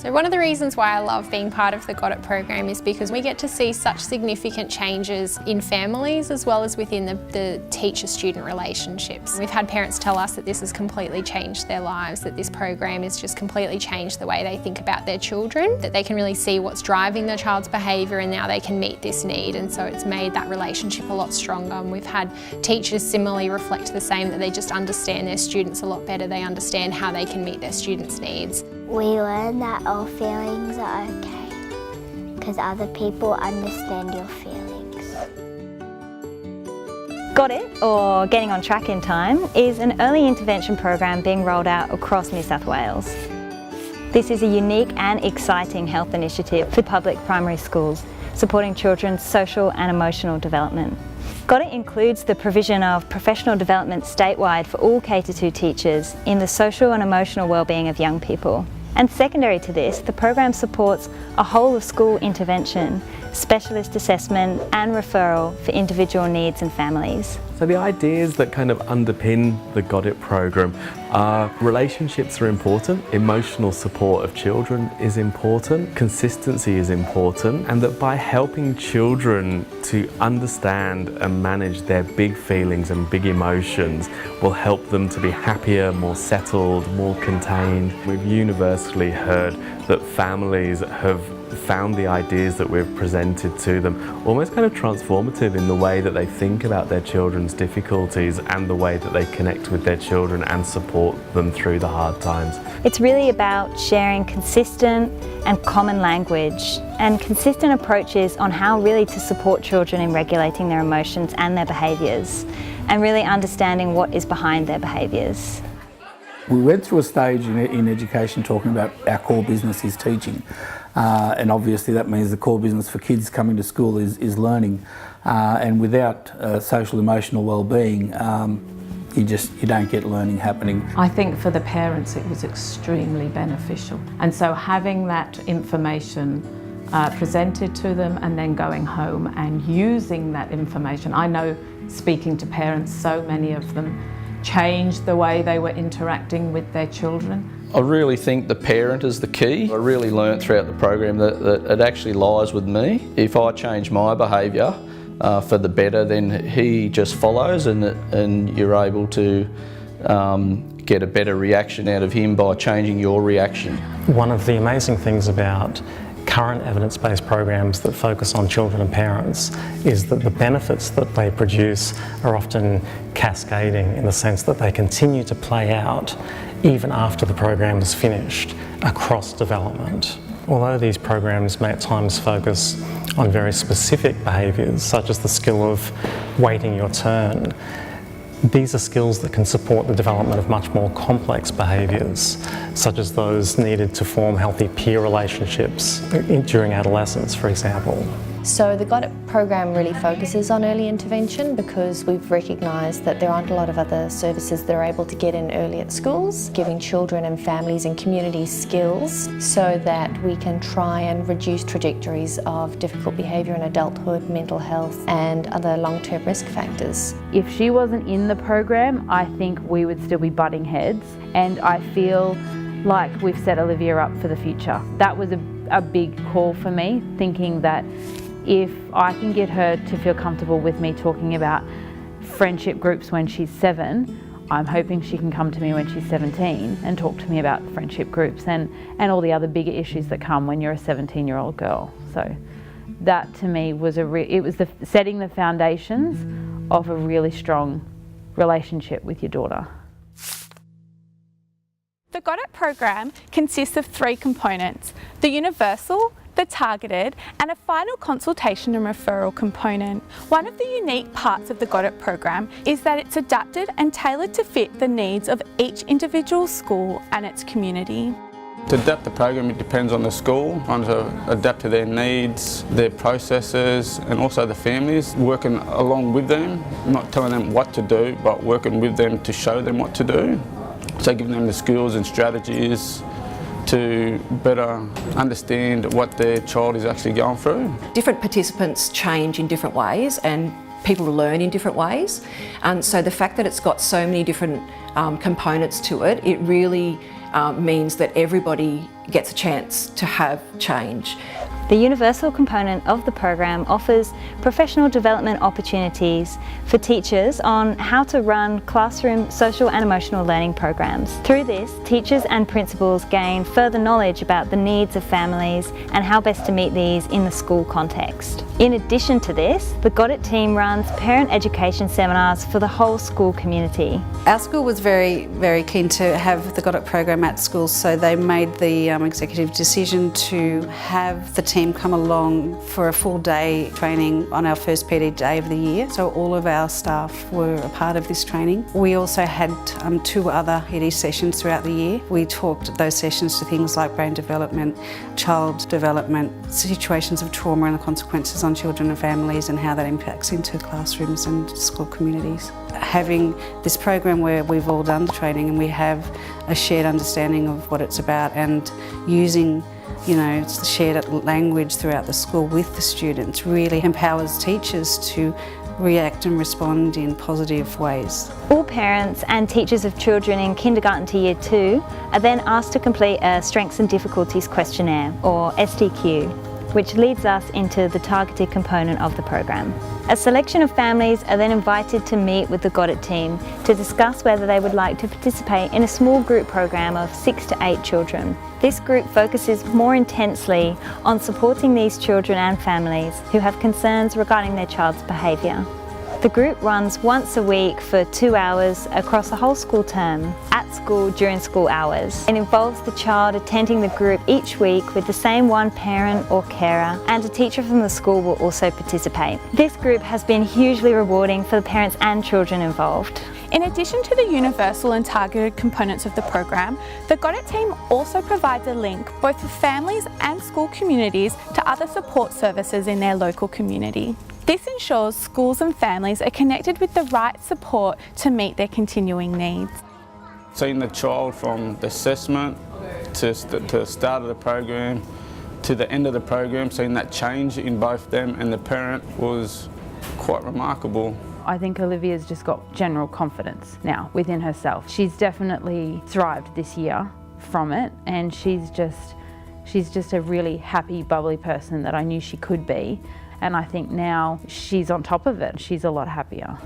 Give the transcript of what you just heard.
So one of the reasons why I love being part of the Got It program is because we get to see such significant changes in families as well as within the teacher-student relationships. We've had parents tell us that this has completely changed their lives, that this program has just completely changed the way they think about their children, that they can really see what's driving their child's behaviour and now they can meet this need, and so it's made that relationship a lot stronger. And we've had teachers similarly reflect the same, that they just understand their students a lot better, they understand how they can meet their students' needs. We learn that all feelings are okay, because other people understand your feelings. Got It, or Getting on Track in Time, is an early intervention program being rolled out across New South Wales. This is a unique and exciting health initiative for public primary schools, supporting children's social and emotional development. Got It includes the provision of professional development statewide for all K-2 teachers in the social and emotional wellbeing of young people. And secondary to this, the program supports a whole of school intervention, specialist assessment and referral for individual needs and families. So the ideas that kind of underpin the Got It program are relationships are important, emotional support of children is important, consistency is important, and that by helping children to understand and manage their big feelings and big emotions will help them to be happier, more settled, more contained. We've universally heard that families have found the ideas that we've presented to them almost kind of transformative in the way that they think about their children's difficulties and the way that they connect with their children and support them through the hard times. It's really about sharing consistent and common language and consistent approaches on how really to support children in regulating their emotions and their behaviours, and really understanding what is behind their behaviours. We went through a stage in education talking about our core business is teaching, and obviously that means the core business for kids coming to school is learning, and without social emotional well-being you don't get learning happening. I think for the parents it was extremely beneficial, and so having that information presented to them and then going home and using that information. I know, speaking to parents, so many of them changed the way they were interacting with their children. I really think the parent is the key. I really learnt throughout the program that it actually lies with me. If I change my behaviour for the better, then he just follows, and you're able to get a better reaction out of him by changing your reaction. One of the amazing things about current evidence-based programs that focus on children and parents is that the benefits that they produce are often cascading, in the sense that they continue to play out even after the program is finished across development. Although these programs may at times focus on very specific behaviours, such as the skill of waiting your turn, these are skills that can support the development of much more complex behaviours, such as those needed to form healthy peer relationships during adolescence, for example. So the Got It program really focuses on early intervention because we've recognised that there aren't a lot of other services that are able to get in early at schools, giving children and families and communities skills so that we can try and reduce trajectories of difficult behaviour in adulthood, mental health and other long-term risk factors. If she wasn't in the program, I think we would still be butting heads, and I feel like we've set Olivia up for the future. That was a big call for me, thinking that if I can get her to feel comfortable with me talking about friendship groups when she's 7, I'm hoping she can come to me when she's 17 and talk to me about friendship groups and all the other bigger issues that come when you're a 17-year-old girl. So that to me was setting the foundations of a really strong relationship with your daughter. The Got It program consists of 3 components: the universal, the targeted and a final consultation and referral component. One of the unique parts of the Got It program is that it's adapted and tailored to fit the needs of each individual school and its community. To adapt the program, it depends on the school, on to adapt to their needs, their processes and also the families, working along with them, not telling them what to do but working with them to show them what to do. So giving them the skills and strategies to better understand what their child is actually going through. Different participants change in different ways, and people learn in different ways, and so the fact that it's got so many different components to it, it really means that everybody gets a chance to have change. The universal component of the program offers professional development opportunities for teachers on how to run classroom social and emotional learning programs. Through this, teachers and principals gain further knowledge about the needs of families and how best to meet these in the school context. In addition to this, the Got It team runs parent education seminars for the whole school community. Our school was very, very keen to have the Got It program at schools, so they made the executive decision to have the team come along for a full day training on our first PD day of the year. So all of our staff were a part of this training. We also had 2 other PD sessions throughout the year. We talked those sessions to things like brain development, child development, situations of trauma and the consequences on children and families, and how that impacts into classrooms and school communities. Having this program where we've all done the training and we have a shared understanding of what it's about, and using shared language throughout the school with the students really empowers teachers to react and respond in positive ways. All parents and teachers of children in kindergarten to year 2 are then asked to complete a Strengths and Difficulties Questionnaire, or SDQ, which leads us into the targeted component of the program. A selection of families are then invited to meet with the Got It team to discuss whether they would like to participate in a small group program of 6 to 8 children. This group focuses more intensely on supporting these children and families who have concerns regarding their child's behaviour. The group runs once a week for 2 hours across the whole school term, at school during school hours. It involves the child attending the group each week with the same one parent or carer, and a teacher from the school will also participate. This group has been hugely rewarding for the parents and children involved. In addition to the universal and targeted components of the program, the Got It team also provides a link both for families and school communities to other support services in their local community. This ensures schools and families are connected with the right support to meet their continuing needs. Seeing the child from the assessment to the start of the program to the end of the program, seeing that change in both them and the parent was quite remarkable. I think Olivia's just got general confidence now within herself. She's definitely thrived this year from it, and she's just a really happy, bubbly person that I knew she could be. And I think now she's on top of it. She's a lot happier.